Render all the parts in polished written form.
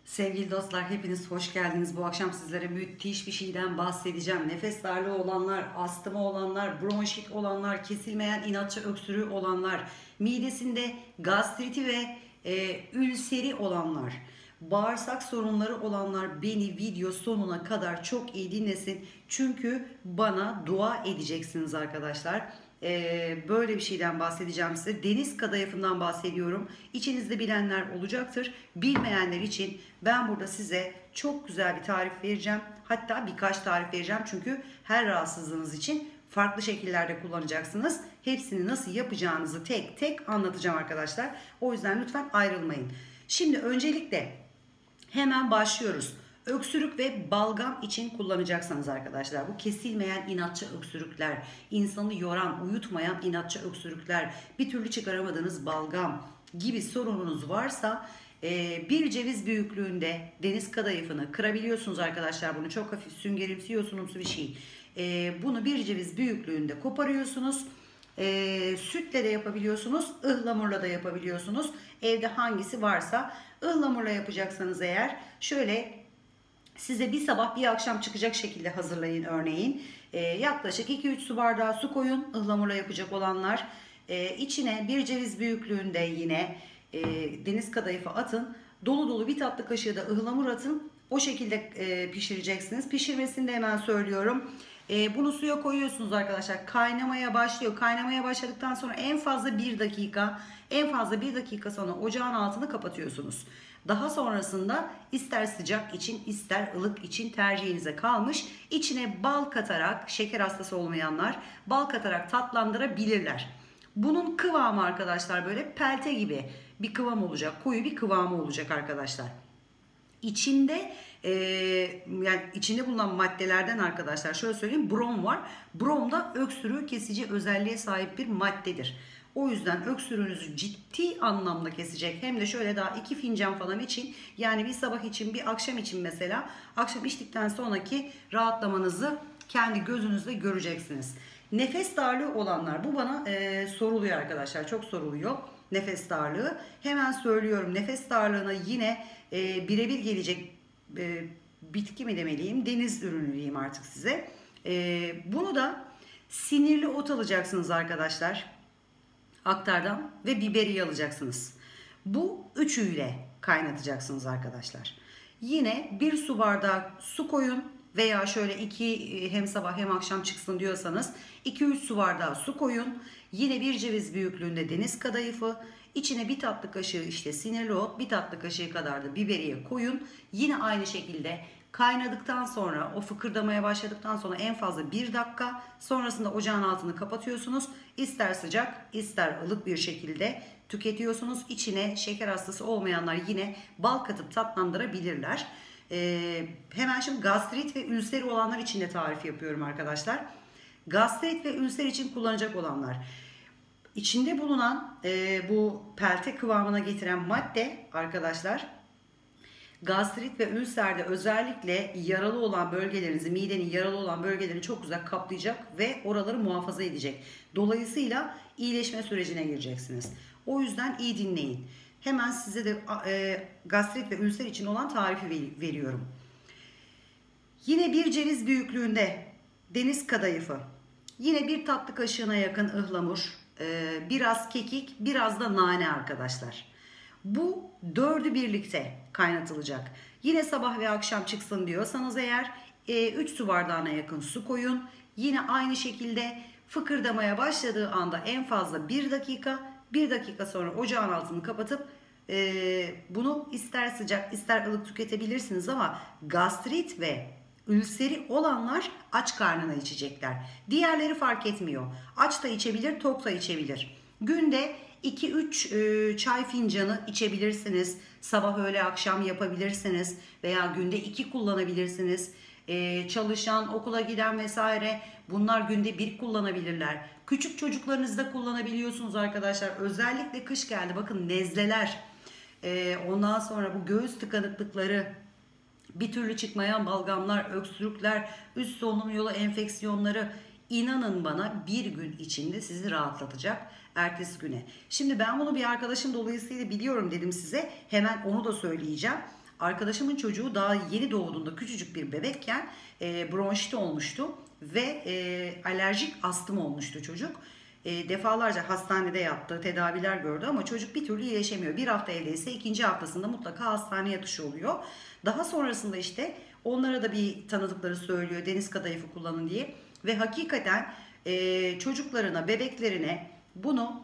Sevgili dostlar, hepiniz hoş geldiniz. Bu akşam sizlere müthiş bir şeyden bahsedeceğim. Nefes darlığı olanlar, astımı olanlar, bronşit olanlar, kesilmeyen inatçı öksürüğü olanlar, midesinde gastriti ve ülseri olanlar, bağırsak sorunları olanlar beni video sonuna kadar çok iyi dinlesin. Çünkü bana dua edeceksiniz arkadaşlar. Böyle bir şeyden bahsedeceğim size. Deniz kadayıfından bahsediyorum. İçinizde bilenler olacaktır. Bilmeyenler için ben burada size çok güzel bir tarif vereceğim. Hatta birkaç tarif vereceğim. Çünkü her rahatsızlığınız için farklı şekillerde kullanacaksınız. Hepsini nasıl yapacağınızı tek tek anlatacağım arkadaşlar. O yüzden lütfen ayrılmayın. Şimdi öncelikle hemen başlıyoruz. Öksürük ve balgam için kullanacaksınız arkadaşlar. Bu kesilmeyen inatçı öksürükler, insanı yoran, uyutmayan inatçı öksürükler, bir türlü çıkaramadığınız balgam gibi sorununuz varsa bir ceviz büyüklüğünde deniz kadayıfını kırabiliyorsunuz arkadaşlar. Bunu çok hafif süngerimsi yosunumsu bir şey. Bunu bir ceviz büyüklüğünde koparıyorsunuz. Sütle de yapabiliyorsunuz, ıhlamurla da yapabiliyorsunuz. Evde hangisi varsa. Ihlamurla yapacaksanız eğer şöyle size bir sabah bir akşam çıkacak şekilde hazırlayın örneğin. Yaklaşık 2-3 su bardağı su koyun ıhlamurla yapacak olanlar. İçine bir ceviz büyüklüğünde yine deniz kadayıfı atın. Dolu dolu bir tatlı kaşığı da ıhlamur atın. O şekilde pişireceksiniz. Pişirmesini de hemen söylüyorum. Bunu suya koyuyorsunuz arkadaşlar. Kaynamaya başlıyor. Kaynamaya başladıktan sonra en fazla 1 dakika, en fazla 1 dakika sonra ocağın altını kapatıyorsunuz. Daha sonrasında ister sıcak için ister ılık için tercihinize kalmış. İçine bal katarak, şeker hastası olmayanlar bal katarak tatlandırabilirler. Bunun kıvamı arkadaşlar böyle pelte gibi bir kıvam olacak. Koyu bir kıvamı olacak arkadaşlar. İçinde yani içinde bulunan maddelerden arkadaşlar şöyle söyleyeyim, brom var. Brom da öksürüğü kesici özelliğe sahip bir maddedir. O yüzden öksürüğünüzü ciddi anlamda kesecek. Hem de şöyle daha 2 fincan falan için, yani bir sabah için bir akşam için mesela, akşam içtikten sonraki rahatlamanızı kendi gözünüzle göreceksiniz. Nefes darlığı olanlar, bu bana soruluyor arkadaşlar, çok soruluyor nefes darlığı. Hemen söylüyorum, nefes darlığına yine birebir gelecek bitki mi demeliyim, deniz ürünü diyeyim artık size. Bunu da sinirli ot alacaksınız arkadaşlar. Aktardan ve biberiye alacaksınız. Bu üçüyle kaynatacaksınız arkadaşlar. Yine bir su bardağı su koyun veya şöyle hem sabah hem akşam çıksın diyorsanız 2-3 su bardağı su koyun. Yine bir ceviz büyüklüğünde deniz kadayıfı, içine bir tatlı kaşığı işte sinirli ot, bir tatlı kaşığı kadar da biberiye koyun. Yine aynı şekilde kaynadıktan sonra, o fıkırdamaya başladıktan sonra en fazla 1 dakika sonrasında ocağın altını kapatıyorsunuz. İster sıcak ister ılık bir şekilde tüketiyorsunuz. İçine şeker hastası olmayanlar yine bal katıp tatlandırabilirler. Hemen şimdi gastrit ve ülseri olanlar için de tarif yapıyorum arkadaşlar. Gastrit ve ülser için kullanacak olanlar, içinde bulunan bu pelte kıvamına getiren madde arkadaşlar, gastrit ve ülserde özellikle yaralı olan bölgelerinizi, midenin yaralı olan bölgelerini çok güzel kaplayacak ve oraları muhafaza edecek. Dolayısıyla iyileşme sürecine gireceksiniz. O yüzden iyi dinleyin. Hemen size de gastrit ve ülser için olan tarifi veriyorum. Yine bir ceviz büyüklüğünde deniz kadayıfı, yine bir tatlı kaşığına yakın ıhlamur, biraz kekik, biraz da nane arkadaşlar. Bu 4'ü birlikte kaynatılacak. Yine sabah ve akşam çıksın diyorsanız eğer 3 su bardağına yakın su koyun. Yine aynı şekilde fıkırdamaya başladığı anda en fazla 1 dakika, 1 dakika sonra ocağın altını kapatıp bunu ister sıcak ister ılık tüketebilirsiniz ama gastrit ve ülseri olanlar aç karnına içecekler. Diğerleri fark etmiyor. Aç da içebilir, tok da içebilir. Günde 2-3 çay fincanı içebilirsiniz. Sabah öğle akşam yapabilirsiniz veya günde 2 kullanabilirsiniz. Çalışan, okula giden vesaire, bunlar günde 1 kullanabilirler. Küçük çocuklarınızda kullanabiliyorsunuz arkadaşlar. Özellikle kış geldi, bakın nezleler, ondan sonra bu göğüs tıkanıklıkları, bir türlü çıkmayan balgamlar, öksürükler, üst solunum yolu enfeksiyonları, inanın bana bir gün içinde sizi rahatlatacak ertesi güne. Şimdi ben bunu bir arkadaşım dolayısıyla biliyorum dedim size. Hemen onu da söyleyeceğim. Arkadaşımın çocuğu daha yeni doğduğunda küçücük bir bebekken bronşit olmuştu ve alerjik astım olmuştu çocuk. Defalarca hastanede yattı, tedaviler gördü ama çocuk bir türlü iyileşemiyor. Bir hafta evdeyse ikinci haftasında mutlaka hastane yatışı oluyor. Daha sonrasında işte onlara da bir tanıdıkları söylüyor deniz kadayıfı kullanın diye. Ve hakikaten çocuklarına, bebeklerine bunu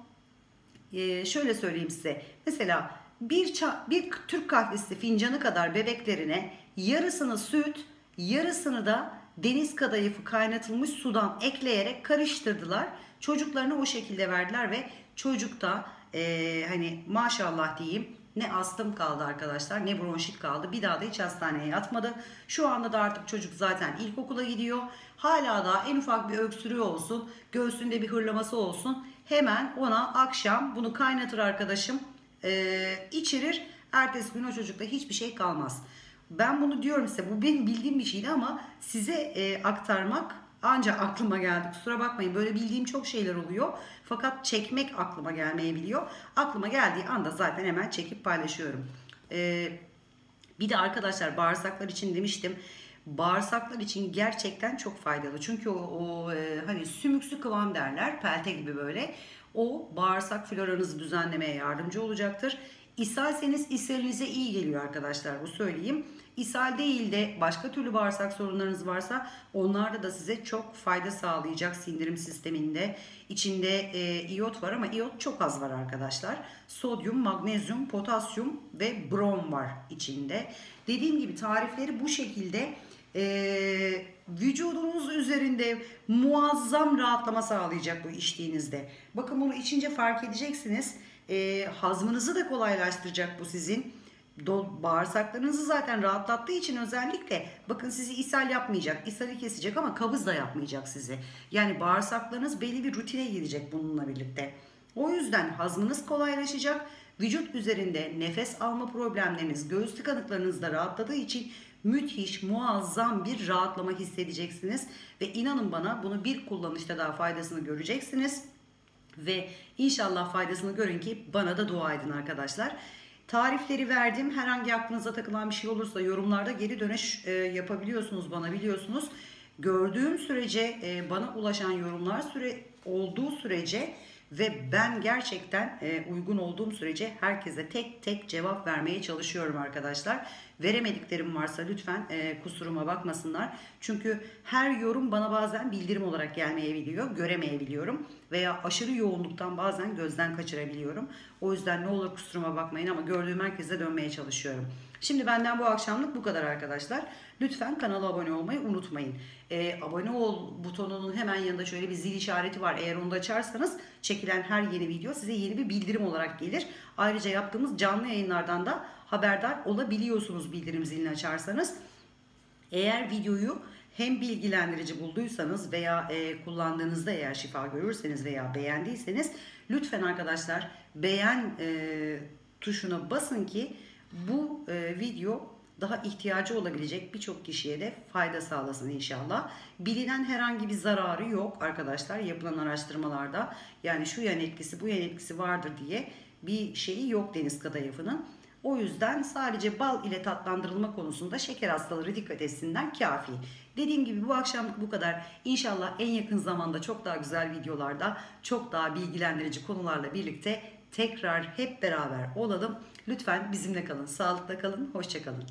şöyle söyleyeyim size. Mesela bir Türk kahvesi fincanı kadar bebeklerine yarısını süt, yarısını da deniz kadayıfı kaynatılmış sudan ekleyerek karıştırdılar. Çocuklarına o şekilde verdiler ve çocukta hani maşallah diyeyim ne astım kaldı arkadaşlar ne bronşit kaldı. Bir daha da hiç hastaneye yatmadı. Şu anda da artık çocuk zaten ilkokula gidiyor. Hala da en ufak bir öksürüğü olsun, göğsünde bir hırlaması olsun. Hemen ona akşam bunu kaynatır arkadaşım, içirir. Ertesi gün o çocukta hiçbir şey kalmaz. Ben bunu diyorum size, bu benim bildiğim bir şeydi ama size aktarmak ancak aklıma geldi. Kusura bakmayın, böyle bildiğim çok şeyler oluyor. Fakat çekmek aklıma gelmeyebiliyor. Aklıma geldiği anda zaten hemen çekip paylaşıyorum. Bir de arkadaşlar bağırsaklar için demiştim. Bağırsaklar için gerçekten çok faydalı. Çünkü hani sümüksü kıvam derler, pelte gibi böyle. O bağırsak floranızı düzenlemeye yardımcı olacaktır. İshalseniz ishalinize iyi geliyor arkadaşlar, bu söyleyeyim. İshal değil de başka türlü bağırsak sorunlarınız varsa onlarda da size çok fayda sağlayacak sindirim sisteminde. İçinde iyot var ama iyot çok az var arkadaşlar. Sodyum, magnezyum, potasyum ve brom var içinde. Dediğim gibi tarifleri bu şekilde. Vücudunuz üzerinde muazzam rahatlama sağlayacak bu içtiğinizde. Bakın bunu içince fark edeceksiniz. Hazmınızı da kolaylaştıracak bu sizin. Bağırsaklarınızı zaten rahatlattığı için özellikle bakın sizi ishal yapmayacak, ishali kesecek ama kabız da yapmayacak sizi. Yani bağırsaklarınız belli bir rutine girecek bununla birlikte. O yüzden hazmınız kolaylaşacak. Vücut üzerinde nefes alma problemleriniz, göğüs tıkanıklarınız da rahatladığı için müthiş, muazzam bir rahatlama hissedeceksiniz. Ve inanın bana, bunu bir kullanışta daha faydasını göreceksiniz. Ve inşallah faydasını görün ki bana da dua edin arkadaşlar. Tarifleri verdim. Herhangi aklınıza takılan bir şey olursa yorumlarda geri dönüş yapabiliyorsunuz bana, biliyorsunuz. Gördüğüm sürece bana ulaşan yorumlar olduğu sürece ve ben gerçekten uygun olduğum sürece herkese tek tek cevap vermeye çalışıyorum arkadaşlar. Veremediklerim varsa lütfen kusuruma bakmasınlar. Çünkü her yorum bana bazen bildirim olarak gelmeyebiliyor, göremeyebiliyorum. Veya aşırı yoğunluktan bazen gözden kaçırabiliyorum. O yüzden ne olur kusuruma bakmayın ama gördüğüm herkese dönmeye çalışıyorum. Şimdi benden bu akşamlık bu kadar arkadaşlar. Lütfen kanala abone olmayı unutmayın. Abone ol butonunun hemen yanında şöyle bir zil işareti var. Eğer onu da açarsanız çekilen her yeni video size yeni bir bildirim olarak gelir. Ayrıca yaptığımız canlı yayınlardan da haberdar olabiliyorsunuz bildirim zilini açarsanız. Eğer videoyu hem bilgilendirici bulduysanız veya kullandığınızda eğer şifa görürseniz veya beğendiyseniz lütfen arkadaşlar beğen tuşuna basın ki bu video daha ihtiyacı olabilecek birçok kişiye de fayda sağlasın inşallah. Bilinen herhangi bir zararı yok arkadaşlar yapılan araştırmalarda. Yani şu yan etkisi bu yan etkisi vardır diye bir şeyi yok deniz kadayıfının. O yüzden sadece bal ile tatlandırılma konusunda şeker hastaları dikkat etsinler, kafi. Dediğim gibi bu akşamlık bu kadar. İnşallah en yakın zamanda çok daha güzel videolarda, çok daha bilgilendirici konularla birlikte tekrar hep beraber olalım. Lütfen bizimle kalın, sağlıkla kalın, hoşça kalın.